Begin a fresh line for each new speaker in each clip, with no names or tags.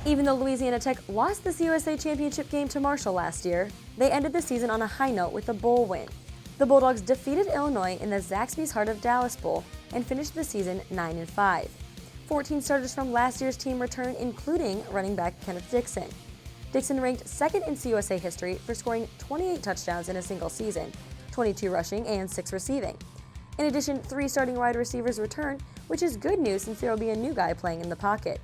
Even though Louisiana Tech lost the CUSA Championship game to Marshall last year, they ended the season on a high note with a bowl win. The Bulldogs defeated Illinois in the Zaxby's Heart of Dallas Bowl and finished the season 9-5. 14 starters from last year's team returned, including running back Kenneth Dixon. Dixon ranked second in CUSA history for scoring 28 touchdowns in a single season, 22 rushing and 6 receiving. In addition, 3 starting wide receivers returned, which is good news since there will be a new guy playing in the pocket.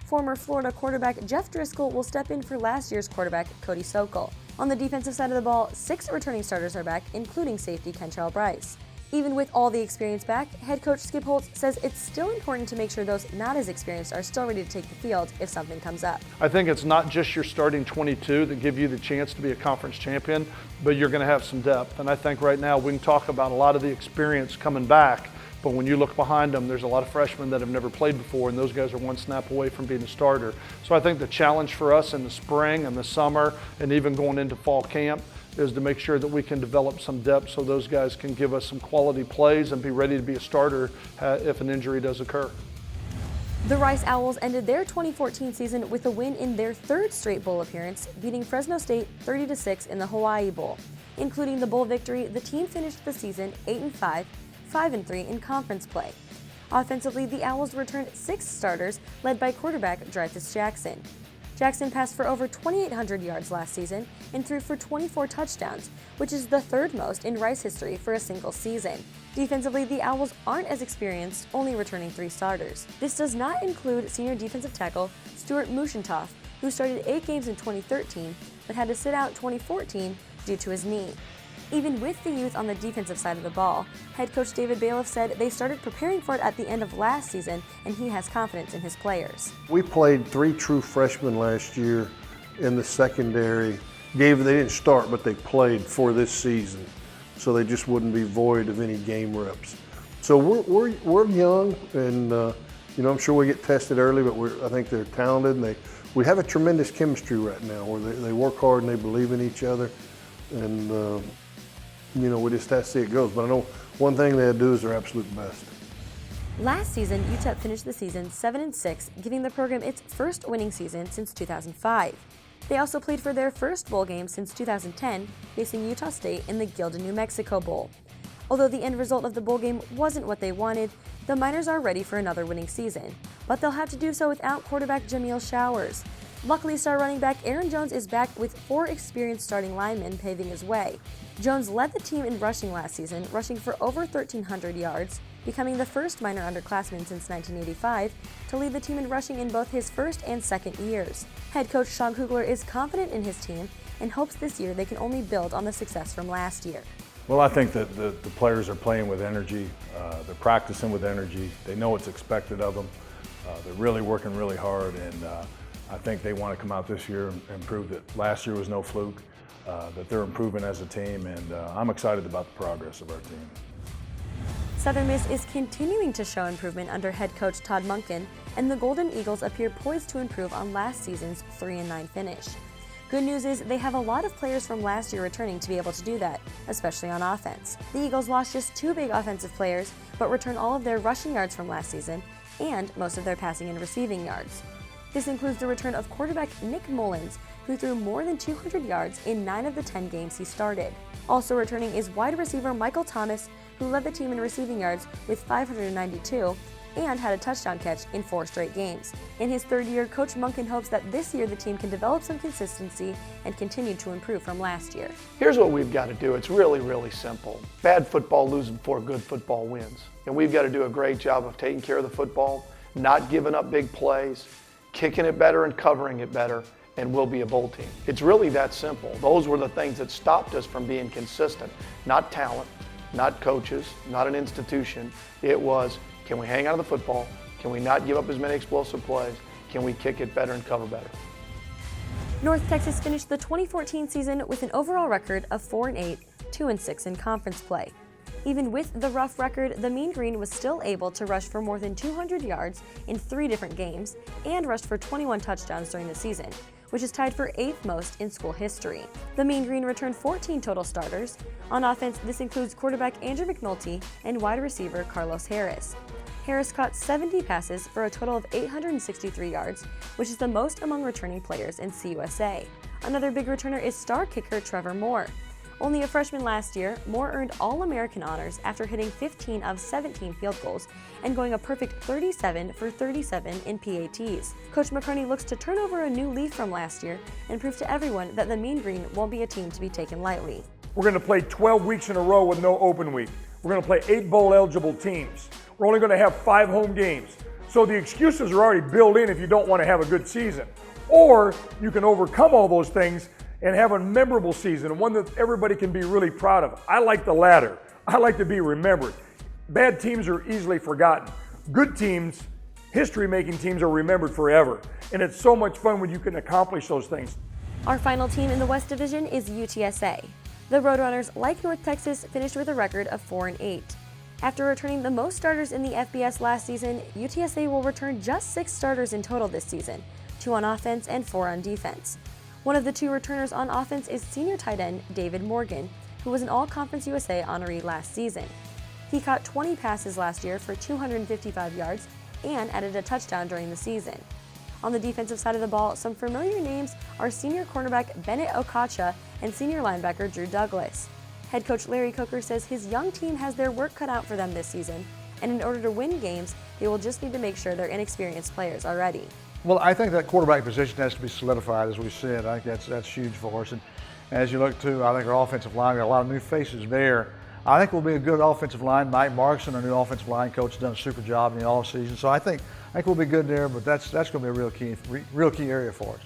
Former Florida quarterback Jeff Driscoll will step in for last year's quarterback Cody Sokol. On the defensive side of the ball, 6 returning starters are back, including safety Kentrell Bryce. Even with all the experience back, head coach Skip Holtz says it's still important to make sure those not as experienced are still ready to take the field if something comes up.
I think it's not just your starting 22 that give you the chance to be a conference champion, but you're going to have some depth. And I think right now we can talk about a lot of the experience coming back, but when you look behind them, there's a lot of freshmen that have never played before, and those guys are one snap away from being a starter. So I think the challenge for us in the spring and the summer and even going into fall camp is to make sure that we can develop some depth so those guys can give us some quality plays and be ready to be a starter if an injury does occur.
The Rice Owls ended their 2014 season with a win in their 3rd straight bowl appearance, beating Fresno State 30-6 in the Hawaii Bowl. Including the bowl victory, the team finished the season 8-5, 5-3 in conference play. Offensively, the Owls returned 6 starters, led by quarterback Dreyfus Jackson. Jackson passed for over 2,800 yards last season and threw for 24 touchdowns, which is the 3rd most in Rice history for a single season. Defensively, the Owls aren't as experienced, only returning 3 starters. This does not include senior defensive tackle Stuart Muschentoff, who started 8 games in 2013 but had to sit out 2014 due to his knee. Even with the youth on the defensive side of the ball, head coach David Bailiff said they started preparing for it at the end of last season, and he has confidence in his players.
We played 3 true freshmen last year in the secondary. They didn't start, but they played for this season, so they just wouldn't be void of any game reps. So we're young, and I'm sure we get tested early, but I think they're talented, and we have a tremendous chemistry right now where they work hard and they believe in each other, and we just have to see it goes. But I know one thing they do is their absolute best.
Last season, UTEP finished the season 7-6, giving the program its first winning season since 2005. They also played for their first bowl game since 2010, facing Utah State in the Gildan, New Mexico Bowl. Although the end result of the bowl game wasn't what they wanted, the Miners are ready for another winning season. But they'll have to do so without quarterback Jameel Showers. Luckily, star running back Aaron Jones is back with 4 experienced starting linemen paving his way. Jones led the team in rushing last season, rushing for over 1,300 yards, becoming the first Miner underclassman since 1985 to lead the team in rushing in both his first and second years. Head coach Sean Kugler is confident in his team and hopes this year they can only build on the success from last year.
Well, I think that the players are playing with energy, they're practicing with energy, they know what's expected of them, they're really working really hard, and I think they want to come out this year and prove that last year was no fluke, that they're improving as a team, and I'm excited about the progress of our team.
Southern Miss is continuing to show improvement under head coach Todd Monken, and the Golden Eagles appear poised to improve on last season's 3-9 finish. Good news is they have a lot of players from last year returning to be able to do that, especially on offense. The Eagles lost just 2 big offensive players, but returned all of their rushing yards from last season and most of their passing and receiving yards. This includes the return of quarterback Nick Mullins, who threw more than 200 yards in 9 of the 10 games he started. Also returning is wide receiver Michael Thomas, who led the team in receiving yards with 592 and had a touchdown catch in 4 straight games. In his 3rd year, Coach Monken hopes that this year the team can develop some consistency and continue to improve from last year.
Here's what we've got to do. It's really, really simple. Bad football loses before good football wins. And we've got to do a great job of taking care of the football, not giving up big plays, kicking it better and covering it better, and we'll be a bowl team. It's really that simple. Those were the things that stopped us from being consistent. Not talent, not coaches, not an institution. It was, can we hang on to the football? Can we not give up as many explosive plays? Can we kick it better and cover better?
North Texas finished the 2014 season with an overall record of 4-8, 2-6 in conference play. Even with the rough record, the Mean Green was still able to rush for more than 200 yards in 3 different games and rushed for 21 touchdowns during the season, which is tied for 8th most in school history. The Mean Green returned 14 total starters. On offense, this includes quarterback Andrew McNulty and wide receiver Carlos Harris. Harris caught 70 passes for a total of 863 yards, which is the most among returning players in CUSA. Another big returner is star kicker Trevor Moore. Only a freshman last year, Moore earned All-American honors after hitting 15 of 17 field goals and going a perfect 37 for 37 in PATs. Coach McCroney looks to turn over a new leaf from last year and prove to everyone that the Mean Green won't be a team to be taken lightly.
We're going to play 12 weeks in a row with no open week. We're going to play 8 bowl-eligible teams. We're only going to have 5 home games. So the excuses are already built in if you don't want to have a good season. Or you can overcome all those things and have a memorable season, one that everybody can be really proud of. I like the latter. I like to be remembered. Bad teams are easily forgotten. Good teams, history-making teams, are remembered forever. And it's so much fun when you can accomplish those things.
Our final team in the West Division is UTSA. The Roadrunners, like North Texas, finished with a record of 4-8. After returning the most starters in the FBS last season, UTSA will return just 6 starters in total this season, 2 on offense and 4 on defense. One of the 2 returners on offense is senior tight end David Morgan, who was an All-Conference USA honoree last season. He caught 20 passes last year for 255 yards and added a touchdown during the season. On the defensive side of the ball, some familiar names are senior cornerback Bennett Okacha and senior linebacker Drew Douglas. Head coach Larry Coker says his young team has their work cut out for them this season, and in order to win games, they will just need to make sure their inexperienced players are ready.
Well, I think that quarterback position has to be solidified, as we said. I think that's huge for us. And as you look to, I think our offensive line, got a lot of new faces there. I think we'll be a good offensive line. Mike Markson, our new offensive line coach, has done a super job in the offseason. So I think we'll be good there, but that's going to be a real key area for us.